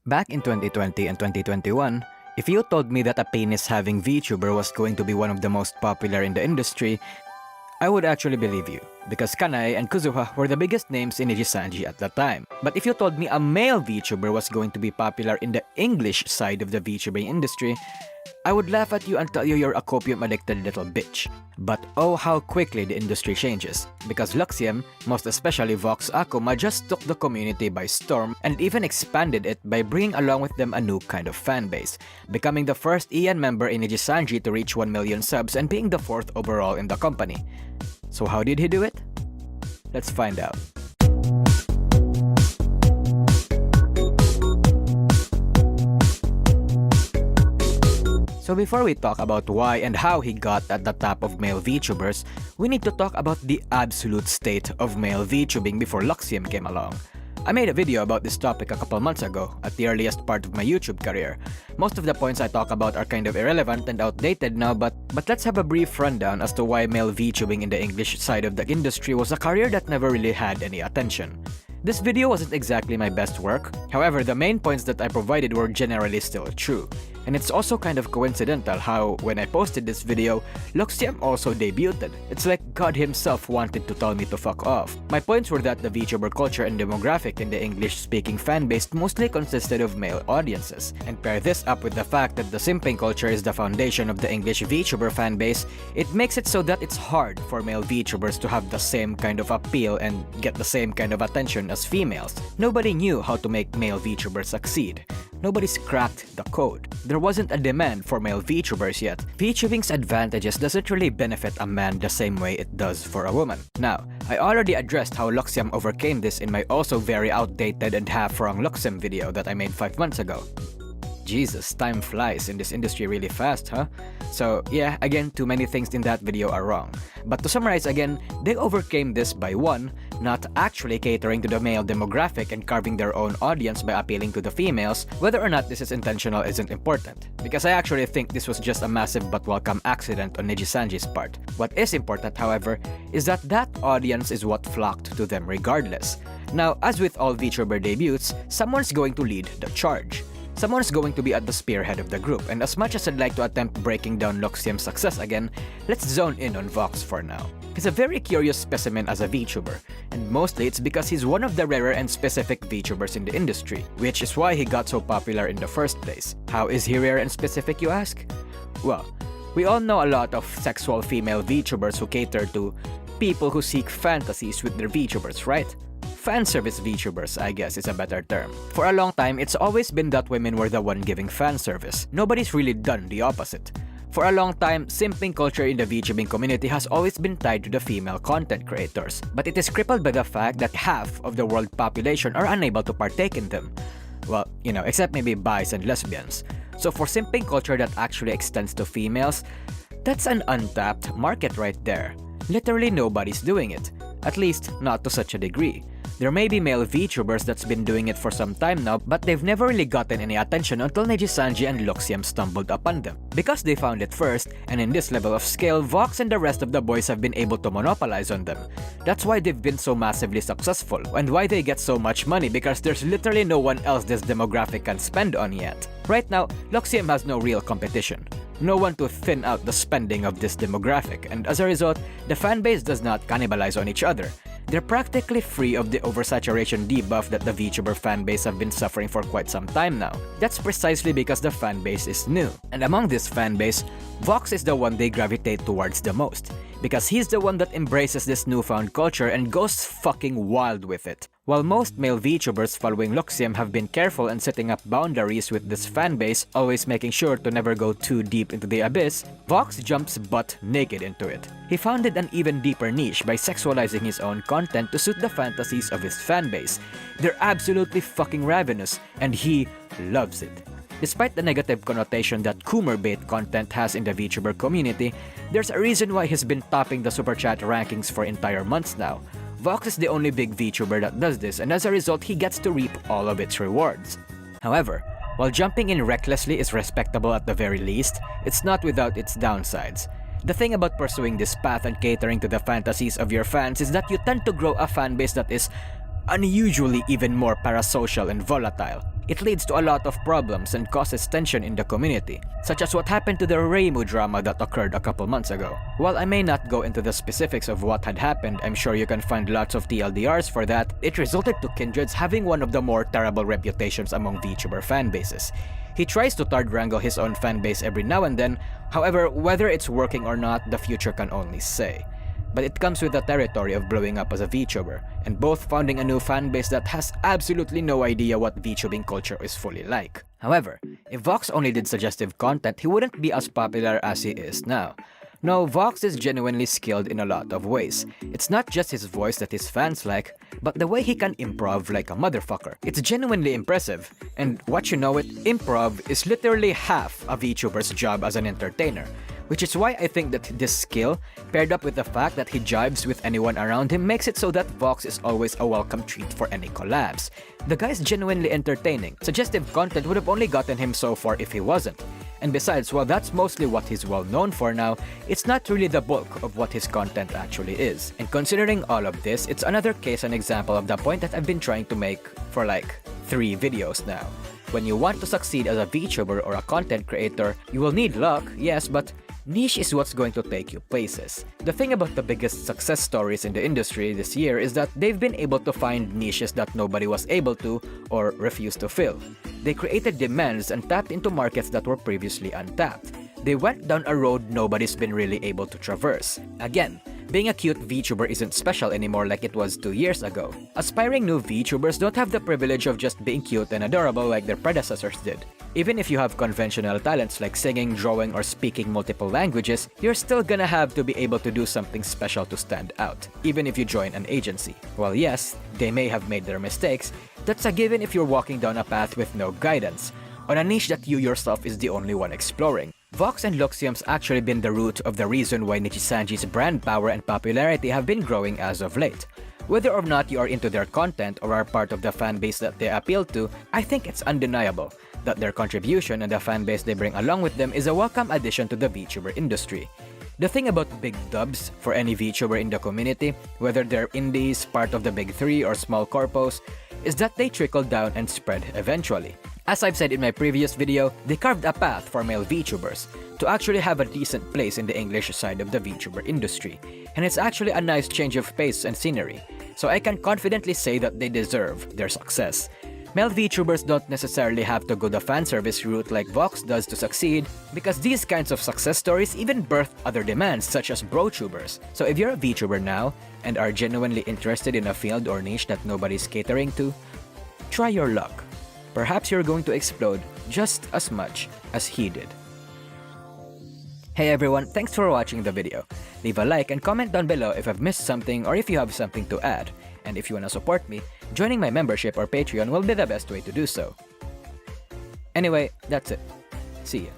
Back in 2020 and 2021, if you told me that a penis-having VTuber was going to be one of the most popular in the industry, I would actually believe you, because Kanai and Kuzuha were the biggest names in Nijisanji at that time. But if you told me a male VTuber was going to be popular in the English side of the VTubing industry, I would laugh at you and tell you you're a copium-addicted little bitch. But oh how quickly the industry changes, because Luxiem, most especially Vox Akuma, just took the community by storm and even expanded it by bringing along with them a new kind of fanbase, becoming the first EN member in Nijisanji to reach 1 million subs and being the 4th overall in the company. So how did he do it? Let's find out. So before we talk about why and how he got at the top of male VTubers, we need to talk about the absolute state of male VTubing before Luxiem came along. I made a video about this topic a couple months ago, at the earliest part of my YouTube career. Most of the points I talk about are kind of irrelevant and outdated now, but let's have a brief rundown as to why male VTubing in the English side of the industry was a career that never really had any attention. This video wasn't exactly my best work, however the main points that I provided were generally still true. And it's also kind of coincidental how, when I posted this video, Luxiem also debuted. It's like God himself wanted to tell me to fuck off. My points were that the VTuber culture and demographic in the English-speaking fanbase mostly consisted of male audiences. And pair this up with the fact that the simping culture is the foundation of the English VTuber fanbase, it makes it so that it's hard for male VTubers to have the same kind of appeal and get the same kind of attention as females. Nobody knew how to make male VTubers succeed. Nobody's cracked the code. There wasn't a demand for male VTubers yet. VTubing's advantages doesn't really benefit a man the same way it does for a woman. Now, I already addressed how Luxiem overcame this in my also very outdated and half-wrong Luxiem video that I made 5 months ago. Jesus, time flies in this industry really fast, huh? So yeah, again, too many things in that video are wrong. But to summarize again, they overcame this by 1. Not actually catering to the male demographic and carving their own audience by appealing to the females. Whether or not this is intentional isn't important, because I actually think this was just a massive but welcome accident on Nijisanji's part. What is important, however, is that that audience is what flocked to them regardless. Now, as with all VTuber debuts, someone's going to lead the charge. Someone's going to be at the spearhead of the group, and as much as I'd like to attempt breaking down Luxiem's success again, let's zone in on Vox for now. He's a very curious specimen as a VTuber, and mostly it's because he's one of the rarer and specific VTubers in the industry, which is why he got so popular in the first place. How is he rare and specific, you ask? Well, we all know a lot of sexual female VTubers who cater to people who seek fantasies with their VTubers, right? Fanservice VTubers, I guess, is a better term. For a long time, it's always been that women were the one giving fanservice. Nobody's really done the opposite. For a long time, simping culture in the VTubing community has always been tied to the female content creators, but it is crippled by the fact that half of the world population are unable to partake in them. Well, you know, except maybe bis and lesbians. So for simping culture that actually extends to females, that's an untapped market right there. Literally nobody's doing it. At least, not to such a degree. There may be male VTubers that's been doing it for some time now, but they've never really gotten any attention until Nijisanji and Luxiem stumbled upon them. Because they found it first, and in this level of scale, Vox and the rest of the boys have been able to monopolize on them. That's why they've been so massively successful, and why they get so much money, because there's literally no one else this demographic can spend on yet. Right now, Luxiem has no real competition. No one to thin out the spending of this demographic, and as a result, the fanbase does not cannibalize on each other. They're practically free of the oversaturation debuff that the VTuber fanbase have been suffering for quite some time now. That's precisely because the fanbase is new. And among this fanbase, Vox is the one they gravitate towards the most, because he's the one that embraces this newfound culture and goes fucking wild with it. While most male VTubers following Luxiem have been careful in setting up boundaries with this fanbase, always making sure to never go too deep into the abyss, Vox jumps butt naked into it. He founded an even deeper niche by sexualizing his own content to suit the fantasies of his fanbase. They're absolutely fucking ravenous, and he loves it. Despite the negative connotation that Coomer bait content has in the VTuber community, there's a reason why he's been topping the super chat rankings for entire months now. Vox is the only big VTuber that does this, and as a result, he gets to reap all of its rewards. However, while jumping in recklessly is respectable at the very least, it's not without its downsides. The thing about pursuing this path and catering to the fantasies of your fans is that you tend to grow a fanbase that is unusually even more parasocial and volatile. It leads to a lot of problems and causes tension in the community, such as what happened to the Reimu drama that occurred a couple months ago. While I may not go into the specifics of what had happened, I'm sure you can find lots of TLDRs for that, it resulted to Kindred's having one of the more terrible reputations among VTuber fanbases. He tries to third-wrangle his own fanbase every now and then, however, whether it's working or not, the future can only say. But it comes with the territory of blowing up as a VTuber, and both founding a new fanbase that has absolutely no idea what VTubing culture is fully like. However, if Vox only did suggestive content, he wouldn't be as popular as he is now. No, Vox is genuinely skilled in a lot of ways. It's not just his voice that his fans like, but the way he can improv like a motherfucker. It's genuinely impressive. And what you know it, improv is literally half a VTuber's job as an entertainer. Which is why I think that this skill, paired up with the fact that he jibes with anyone around him, makes it so that Vox is always a welcome treat for any collabs. The guy's genuinely entertaining. Suggestive content would have only gotten him so far if he wasn't. And besides, while that's mostly what he's well known for now, it's not really the bulk of what his content actually is. And considering all of this, it's another case and example of the point that I've been trying to make for like 3 videos now. When you want to succeed as a VTuber or a content creator, you will need luck, yes, but niche is what's going to take you places. The thing about the biggest success stories in the industry this year is that they've been able to find niches that nobody was able to or refused to fill. They created demands and tapped into markets that were previously untapped. They went down a road nobody's been really able to traverse. Again, being a cute VTuber isn't special anymore like it was 2 years ago. Aspiring new VTubers don't have the privilege of just being cute and adorable like their predecessors did. Even if you have conventional talents like singing, drawing, or speaking multiple languages, you're still gonna have to be able to do something special to stand out, even if you join an agency. While yes, they may have made their mistakes, that's a given if you're walking down a path with no guidance, on a niche that you yourself is the only one exploring. Vox and Luxium's actually been the root of the reason why Nijisanji's brand power and popularity have been growing as of late. Whether or not you are into their content or are part of the fanbase that they appeal to, I think it's undeniable that their contribution and the fanbase they bring along with them is a welcome addition to the VTuber industry. The thing about big dubs for any VTuber in the community, whether they're indies, part of the big 3, or small corpos, is that they trickle down and spread eventually. As I've said in my previous video, they carved a path for male VTubers to actually have a decent place in the English side of the VTuber industry, and it's actually a nice change of pace and scenery, so I can confidently say that they deserve their success. Male VTubers don't necessarily have to go the fan service route like Vox does to succeed, because these kinds of success stories even birth other demands such as bro-tubers. So if you're a VTuber now, and are genuinely interested in a field or niche that nobody's catering to, try your luck. Perhaps you're going to explode just as much as he did. Hey everyone, thanks for watching the video. Leave a like and comment down below if I've missed something or if you have something to add. And if you wanna support me, joining my membership or Patreon will be the best way to do so. Anyway, that's it. See ya.